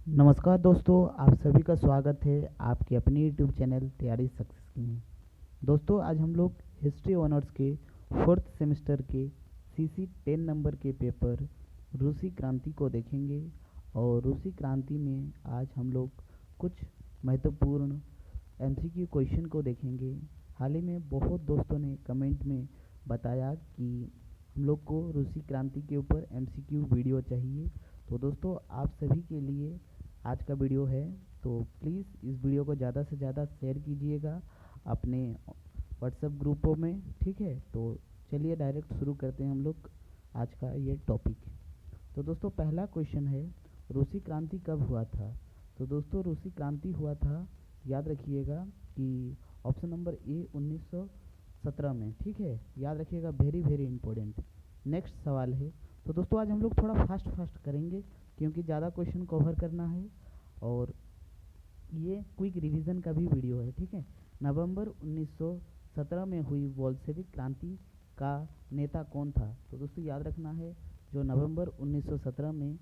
नमस्कार दोस्तों, आप सभी का स्वागत है आपके अपने यूट्यूब चैनल तैयारी सक्सेस में। दोस्तों, आज हम लोग हिस्ट्री ऑनर्स के फोर्थ सेमेस्टर के सीसी 10 नंबर के पेपर रूसी क्रांति को देखेंगे। और रूसी क्रांति में आज हम लोग कुछ महत्वपूर्ण एमसीक्यू क्वेश्चन को देखेंगे। हाल ही में बहुत दोस्तों ने कमेंट में बताया कि हम लोग को रूसी क्रांति के ऊपर एमसीक्यू वीडियो चाहिए। तो दोस्तों, आप सभी के लिए आज का वीडियो है, तो प्लीज़ इस वीडियो को ज़्यादा से ज़्यादा शेयर कीजिएगा अपने व्हाट्सएप ग्रुपों में। ठीक है, तो चलिए डायरेक्ट शुरू करते हैं हम लोग आज का ये टॉपिक। तो दोस्तों, पहला क्वेश्चन है, रूसी क्रांति कब हुआ था? तो दोस्तों, रूसी क्रांति हुआ था, याद रखिएगा कि ऑप्शन नंबर ए 1917 में। ठीक है, याद रखिएगा, वेरी वेरी इंपॉर्टेंट। नेक्स्ट सवाल है, तो दोस्तों आज हम लोग थोड़ा फास्ट करेंगे क्योंकि ज़्यादा क्वेश्चन कवर करना है और ये क्विक रिवीजन का भी वीडियो है। ठीक है, नवंबर 1917 में हुई बोल्शेविक क्रांति का नेता कौन था? तो दोस्तों याद रखना है, जो नवंबर 1917 में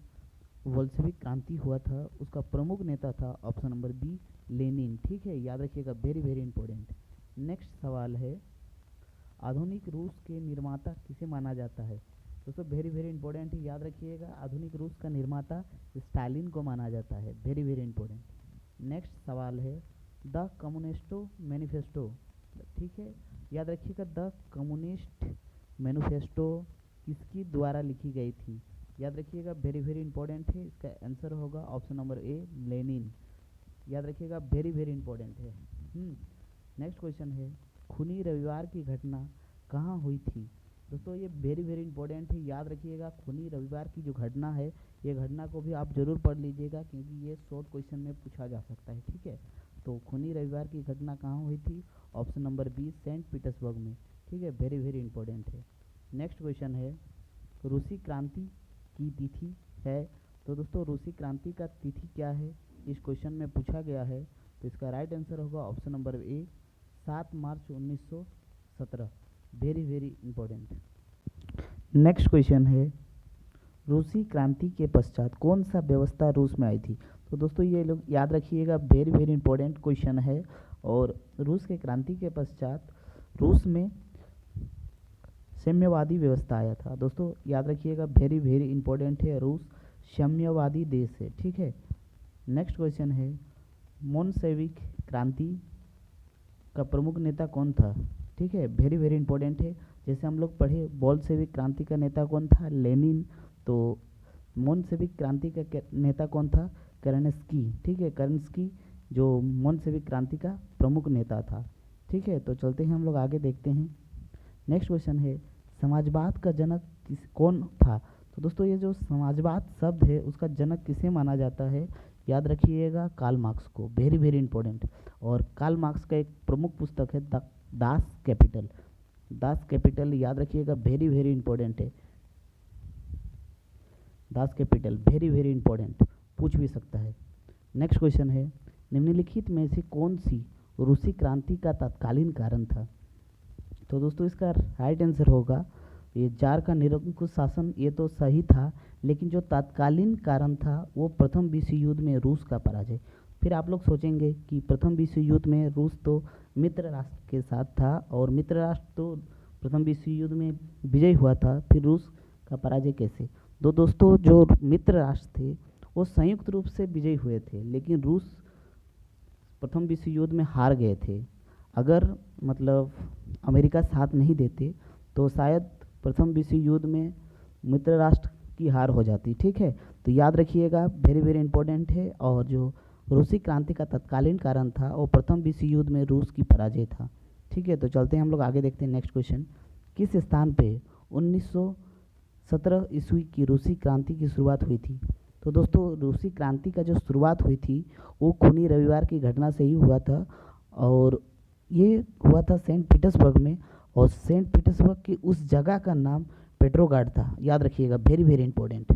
बोल्शेविक क्रांति हुआ था उसका प्रमुख नेता था ऑप्शन नंबर बी लेनिन। ठीक है, याद रखिएगा, वेरी वेरी इंपॉर्टेंट। नेक्स्ट सवाल है, आधुनिक रूस के निर्माता किसे माना जाता है? दोस्तों वेरी वेरी इंपॉर्टेंट है, याद रखिएगा, आधुनिक रूस का निर्माता स्टालिन को माना जाता है। Very very important. नेक्स्ट सवाल है, द कम्युनिस्टो मैनिफेस्टो। ठीक है, याद रखिएगा, द कम्युनिस्ट मैनिफेस्टो किसकी द्वारा लिखी गई थी? याद रखिएगा, वेरी वेरी इंपॉर्टेंट है, इसका आंसर होगा ऑप्शन नंबर ए लेनिन। याद रखिएगा, वेरी वेरी इंपॉर्टेंट है। नेक्स्ट क्वेश्चन है, खूनी रविवार की घटना कहाँ हुई थी? दोस्तों ये वेरी वेरी इंपॉर्टेंट है, याद रखिएगा, खूनी रविवार की जो घटना है, ये घटना को भी आप जरूर पढ़ लीजिएगा क्योंकि ये शॉर्ट क्वेश्चन में पूछा जा सकता है। ठीक है, तो खूनी रविवार की घटना कहाँ हुई थी? Option number be sent Petersburg में। ठीक है, वेरी वेरी इंपॉर्टेंट है। नेक्स्ट क्वेश्चन है, रूसी क्रांति की तिथि है। तो दोस्तों रूसी क्रांति का तिथि क्या है, इस क्वेश्चन में पूछा गया है। तो इसका राइट आंसर होगा option number A 7 March 1917। Very very important. Next question है, रूसी क्रांति के पश्चात कौन सा व्यवस्था रूस में आई थी? तो दोस्तों ये लोग याद रखिएगा, वेरी वेरी इंपॉर्टेंट क्वेश्चन है। और रूस के क्रांति के पश्चात रूस में साम्यवादी व्यवस्था आया था। दोस्तों याद रखिएगा, वेरी वेरी इंपॉर्टेंट है, रूस साम्यवादी देश है। ठीक है। नेक्स्ट क्वेश्चन है, मोनसेविक क्रांति का प्रमुख नेता कौन था? ठीक है, वेरी वेरी इंपॉर्टेंट है, जैसे हम लोग पढ़े बोल्शेविक क्रांति का नेता कौन था? लेनिन। तो मोनसेविक क्रांति का नेता कौन था? करनस्की। ठीक है, करनस्की जो मोनसेविक क्रांति का प्रमुख नेता था। ठीक है, तो चलते हैं हम लोग आगे देखते हैं। नेक्स्ट क्वेश्चन है, समाजवाद का जनक कौन था? तो दोस्तों ये जो समाजवाद शब्द है उसका जनक किसे माना जाता है? याद रखिएगा, कार्ल मार्क्स को। Very very important. और कार्ल मार्क्स का एक प्रमुख पुस्तक है दास कैपिटल। दास कैपिटल याद रखिएगा, वेरी वेरी इंपॉर्टेंट है। Das Kapital very very important, पूछ भी सकता है। नेक्स्ट क्वेश्चन है, निम्नलिखित में से कौन सी रूसी क्रांति का तत्कालीन कारण था? तो दोस्तों इसका राइट आंसर होगा ये जार का निरंकुश शासन। ये तो सही था, लेकिन जो तत्कालीन कारण था वो प्रथम विश्व युद्ध में रूस का पराजय। फिर आप लोग सोचेंगे कि प्रथम विश्व युद्ध में रूस तो मित्र राष्ट्र के साथ था और मित्र राष्ट्र तो प्रथम विश्व युद्ध में विजय हुआ था, फिर रूस का पराजय कैसे? तो दोस्तों जो मित्र राष्ट्र थे वो संयुक्त रूप से विजयी हुए थे, लेकिन रूस प्रथम विश्व युद्ध में हार गए थे। अगर मतलब अमेरिका साथ नहीं देते तो शायद प्रथम विश्व युद्ध में मित्र राष्ट्र की हार हो जाती। ठीक है, तो याद रखिएगा, वेरी वेरी इंपॉर्टेंट है। और जो रूसी क्रांति का तत्कालीन कारण था वो प्रथम विश्व युद्ध में रूस की पराजय था। ठीक है, तो चलते हैं हम लोग आगे देखते हैं। नेक्स्ट क्वेश्चन, किस स्थान पे 1917 ईस्वी की रूसी क्रांति की शुरुआत हुई थी? तो दोस्तों रूसी क्रांति का जो शुरुआत हुई थी वो खूनी रविवार की घटना से ही हुआ था, और ये हुआ था सेंट पीटर्सबर्ग में। और सेंट पीटर्सबर्ग की उस जगह का नाम पेट्रोग्राड था। याद रखिएगा, वेरी वेरी इंपॉर्टेंट।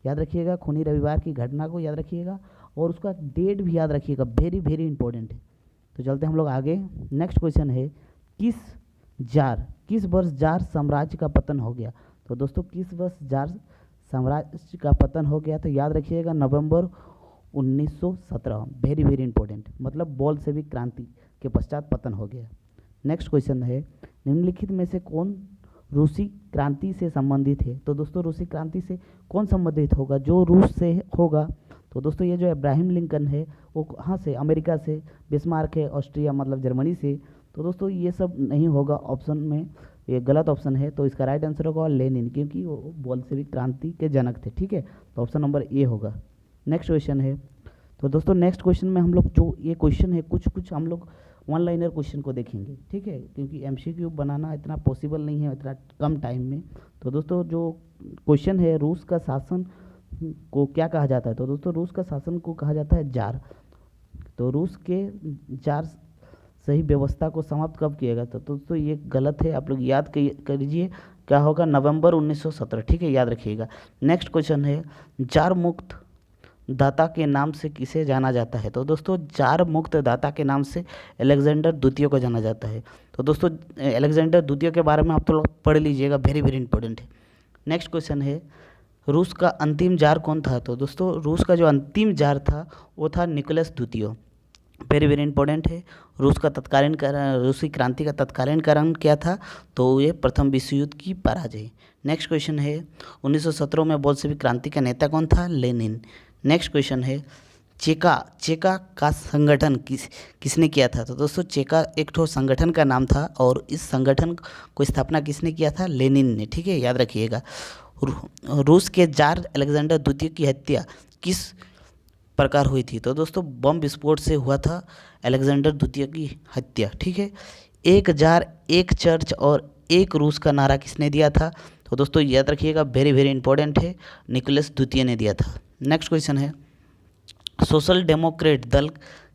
याद रखिएगा, खूनी रविवार की घटना को याद रखिएगा और उसका डेट भी याद रखिएगा, वेरी वेरी इंपॉर्टेंट है। तो चलते हम लोग आगे। नेक्स्ट क्वेश्चन है, किस वर्ष जार साम्राज्य का पतन हो गया? तो दोस्तों किस वर्ष जार साम्राज्य का पतन हो गया? तो याद रखिएगा, नवंबर 1917, वेरी वेरी इंपॉर्टेंट, मतलब बोल्शेविक क्रांति के पश्चात पतन हो गया। नेक्स्ट क्वेश्चन है, निम्नलिखित में से कौन रूसी क्रांति से संबंधित है? तो दोस्तों रूसी क्रांति से कौन संबंधित होगा? जो रूस से होगा। तो दोस्तों ये जो अब्राहम लिंकन है वो कहाँ से? अमेरिका से। बिस्मार्क है ऑस्ट्रिया मतलब जर्मनी से। तो दोस्तों ये सब नहीं होगा ऑप्शन में, ये गलत ऑप्शन है। तो इसका राइट आंसर होगा लेनिन, क्योंकि वो बोल्शेविक क्रांति के जनक थे। ठीक है, तो ऑप्शन नंबर ए होगा। नेक्स्ट क्वेश्चन है, तो दोस्तों नेक्स्ट क्वेश्चन में हम लोग जो ये क्वेश्चन है कुछ हम लोग वन लाइनर क्वेश्चन को देखेंगे। ठीक है, क्योंकि एमसीक्यू बनाना इतना पॉसिबल नहीं है इतना कम टाइम में। तो दोस्तों जो क्वेश्चन है, रूस का शासन को क्या कहा जाता है? तो दोस्तों रूस का शासन को कहा जाता है जार। तो रूस के जार सही व्यवस्था को समाप्त कब किया गया था? तो दोस्तों ये गलत है, आप लोग याद करिए क्या होगा, नवंबर 1917। ठीक है, याद रखिएगा। नेक्स्ट क्वेश्चन है, जार मुक्त दाता के नाम से किसे जाना जाता है? तो दोस्तों जार मुक्त दाता के नाम से अलेक्जेंडर द्वितीय को जाना जाता है। तो दोस्तों अलेक्जेंडर द्वितीय के बारे में आप तो लोग पढ़ लीजिएगा, वेरी वेरी इंपॉर्टेंट है। नेक्स्ट क्वेश्चन है, रूस का अंतिम जार कौन था? तो दोस्तों रूस का जो अंतिम जार था वो था निकोलस द्वितीय, वेरी वेरी इंपॉर्टेंट है। रूस का तत्कालीन कारण, रूसी क्रांति का तत्कालीन कारण क्या था? तो ये प्रथम विश्व युद्ध की पराजय। नेक्स्ट क्वेश्चन है, 1917 में बोल्शेविक क्रांति का नेता कौन था? लेनिन। नेक्स्ट क्वेश्चन है, चेका का संगठन किसने किया था? तो दोस्तों चेका एक ठो संगठन का नाम था और इस संगठन को स्थापना किसने किया था? लेनिन ने। ठीक है, याद रखिएगा। रूस के जार अलेक्जेंडर द्वितीय की हत्या किस प्रकार हुई थी? तो दोस्तों बम विस्फोट से हुआ था अलेक्जेंडर द्वितीय की हत्या। ठीक है, एक जार, एक चर्च और एक रूस का नारा किसने दिया था? तो दोस्तों याद रखिएगा, वेरी वेरी इंपॉर्टेंट है, निकोलस द्वितीय ने दिया था। नेक्स्ट क्वेश्चन है, सोशल डेमोक्रेट दल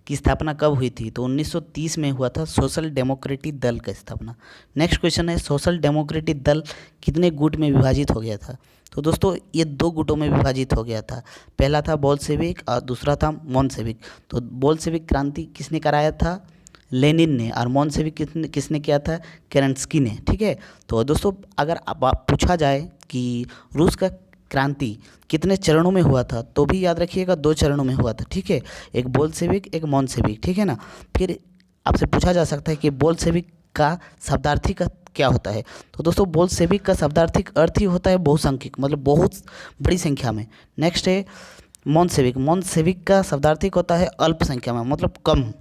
की स्थापना कब हुई थी? तो 1930 में हुआ था सोशल डेमोक्रेटिक दल का स्थापना। नेक्स्ट क्वेश्चन है, सोशल डेमोक्रेटिक दल कितने गुट में विभाजित हो गया था? तो दोस्तों ये 2 गुटों में विभाजित हो गया था। पहला था बोल्शेविक और दूसरा था मोन्शेविक। तो बोल्शेविक क्रांति किसने कराया था? लेनिन ने। और मोन्शेविक किसने किया था? केरेंस्की ने। ठीक है, तो दोस्तों अगर पूछा जाए कि रूस का क्रांति कितने चरणों में हुआ था, तो भी याद रखिएगा 2 चरणों में हुआ था। ठीक है, एक बोल्शेविक, एक मोन्शेविक। ठीक है ना। फिर आपसे पूछा जा सकता है कि बोल्शेविक का शब्दार्थी का क्या होता है? तो दोस्तों बोल्शेविक का शब्दार्थिक अर्थ ही होता है बहुसंख्यक, मतलब बहुत बड़ी संख्या में। नेक्स्ट है मोन्शेविक का शब्दार्थिक होता है अल्प संख्या में, मतलब कम।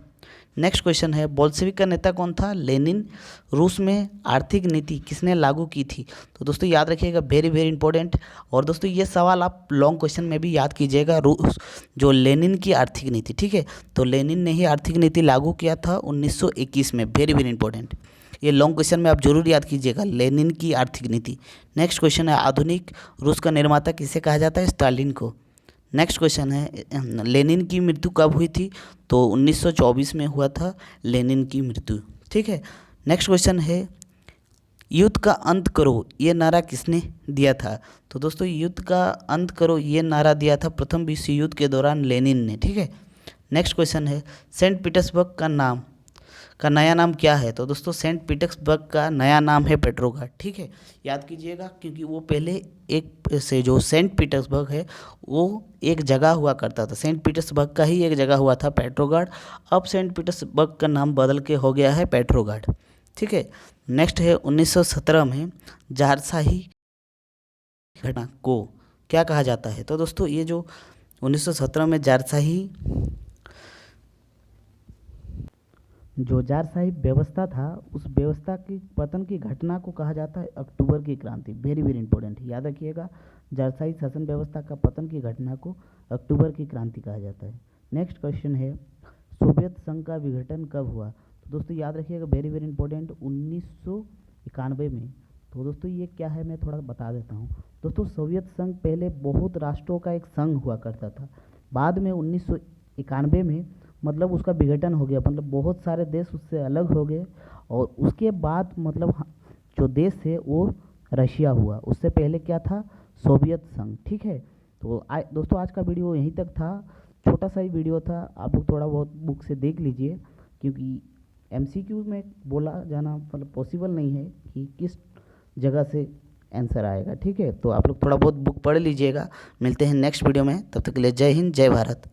नेक्स्ट क्वेश्चन है, बोल्शेविक का नेता कौन था? लेनिन। रूस में आर्थिक नीति किसने लागू की थी? तो दोस्तों याद रखिएगा, वेरी वेरी इंपॉर्टेंट। और दोस्तों ये सवाल आप लॉन्ग क्वेश्चन में भी याद कीजिएगा, रूस जो लेनिन की आर्थिक नीति। ठीक है, तो लेनिन ने ही आर्थिक नीति लागू किया था 1921 में, वेरी वेरी इंपॉर्टेंट। ये लॉन्ग क्वेश्चन में आप जरूर याद कीजिएगा, लेनिन की आर्थिक नीति। नेक्स्ट क्वेश्चन है, आधुनिक रूस का निर्माता किसे कहा जाता है? स्टालिन को। नेक्स्ट क्वेश्चन है, लेनिन की मृत्यु कब हुई थी? तो 1924 में हुआ था लेनिन की मृत्यु। ठीक है, नेक्स्ट क्वेश्चन है, युद्ध का अंत करो ये नारा किसने दिया था? तो दोस्तों युद्ध का अंत करो ये नारा दिया था प्रथम विश्व युद्ध के दौरान लेनिन ने। ठीक है, नेक्स्ट क्वेश्चन है, सेंट पीटर्सबर्ग का नया नाम क्या है? तो दोस्तों सेंट पीटर्सबर्ग का नया नाम है पेट्रोग्राड। ठीक है, याद कीजिएगा, क्योंकि वो पहले एक से जो सेंट पीटर्सबर्ग है वो एक जगह हुआ करता था। सेंट पीटर्सबर्ग का ही एक जगह हुआ था पेट्रोग्राड, अब सेंट पीटर्सबर्ग का नाम बदल के हो गया है पेट्रोग्राड। ठीक है, नेक्स्ट है, 1917 में जारशाही घटना को क्या कहा जाता है? तो दोस्तों ये जो 1917 में जारशाही व्यवस्था था, उस व्यवस्था की पतन की घटना को कहा जाता है अक्टूबर की क्रांति। वेरी वेरी इंपॉर्टेंट, याद रखिएगा, जारशाही शासन व्यवस्था का पतन की घटना को अक्टूबर की क्रांति कहा जाता है। नेक्स्ट क्वेश्चन है, सोवियत संघ का विघटन कब हुआ? तो दोस्तों याद रखिएगा, वेरी वेरी इंपॉर्टेंट, 1991 में। तो दोस्तों ये क्या है मैं थोड़ा बता देता हूँ। दोस्तों सोवियत संघ पहले बहुत राष्ट्रों का एक संघ हुआ करता था, बाद में 1991 में मतलब उसका विघटन हो गया, मतलब बहुत सारे देश उससे अलग हो गए। और उसके बाद मतलब जो देश है वो रशिया हुआ, उससे पहले क्या था? सोवियत संघ। ठीक है, तो दोस्तों आज का वीडियो यहीं तक था, छोटा सा ही वीडियो था, आप लोग थोड़ा बहुत बुक से देख लीजिए, क्योंकि एमसीक्यू में बोला जाना मतलब पॉसिबल नहीं है कि किस जगह से आंसर आएगा। ठीक है, तो आप लोग थोड़ा बहुत बुक पढ़ लीजिएगा। मिलते हैं नेक्स्ट वीडियो में, तब तक के लिए जय हिंद, जय भारत।